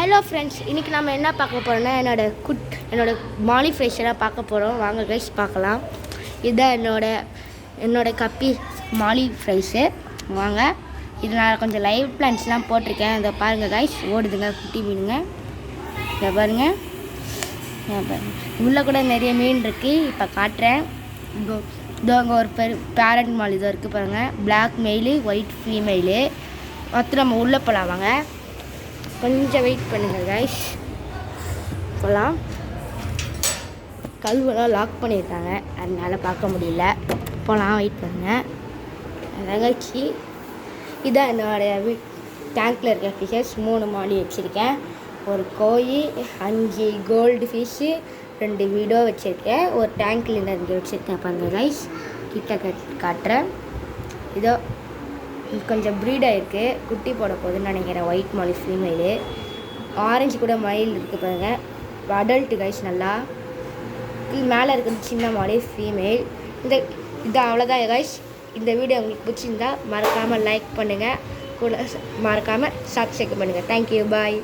Hello friends, இன்றைக்கி நம்ம என்ன பார்க்க போகிறோம்னா என்னோட மாலி ஃப்ரெஷ்ஷெல்லாம் பார்க்க போகிறோம். வாங்க கைஸ் பார்க்கலாம். இதுதான் என்னோட கப்பி மாலி ஃப்ரைஸு. வாங்க, இது நான் கொஞ்சம் லைவ் பிளான்ஸ்லாம் போட்டிருக்கேன். இதை பாருங்கள் கைஸ், ஓடுதுங்க குட்டி மீனுங்க. இதை பாருங்கள், உள்ளே கூட நிறைய மீன் இருக்குது. இப்போ காட்டுறேன். இதோ அங்கே ஒரு பேரண்ட் மால் இதோ இருக்குது பாருங்கள். Black male, white female. மற்ற நம்ம உள்ளே போகலாம். வாங்க, கொஞ்சம் வெயிட் பண்ணுங்கள் கைஸ், போகலாம். கல்வெல்லாம் லாக் பண்ணியிருக்காங்க, அதனால் பார்க்க முடியல. போகலாம், வெயிட் பண்ணுங்கள். அதாச்சு இதான் என்னோடய டேங்க்கில் இருக்க ஃபிஷ்ஷஸ். 3 மாலி வச்சுருக்கேன். ஒரு கோழி, 5 கோல்டு ஃபிஷ்ஷு, 2 வீடோ வச்சுருக்கேன். ஒரு டேங்க்கில் இங்கே வச்சுருக்கேன் பாருங்கள் கைஸ். கிட்ட காட்டுறேன். இதோ கொஞ்சம் ப்ரீடாக இருக்குது, குட்டி போட போகுதுன்னு நினைக்கிறேன். ஒயிட் மாலி ஃபீமெயிலு, ஆரஞ்சு கூட மயில் இருக்குது பாருங்கள். Adult guys. நல்லா மேலே இருக்கிறது சின்ன மாலி ஃபீமெயில். இது அவ்வளோதான் கைஸ். இந்த வீடியோ உங்களுக்கு பிடிச்சிருந்தா மறக்காமல் லைக் பண்ணுங்கள், கூட மறக்காமல் சப்ஸ்கிரைப் பண்ணுங்கள். தேங்க்யூ, பாய்.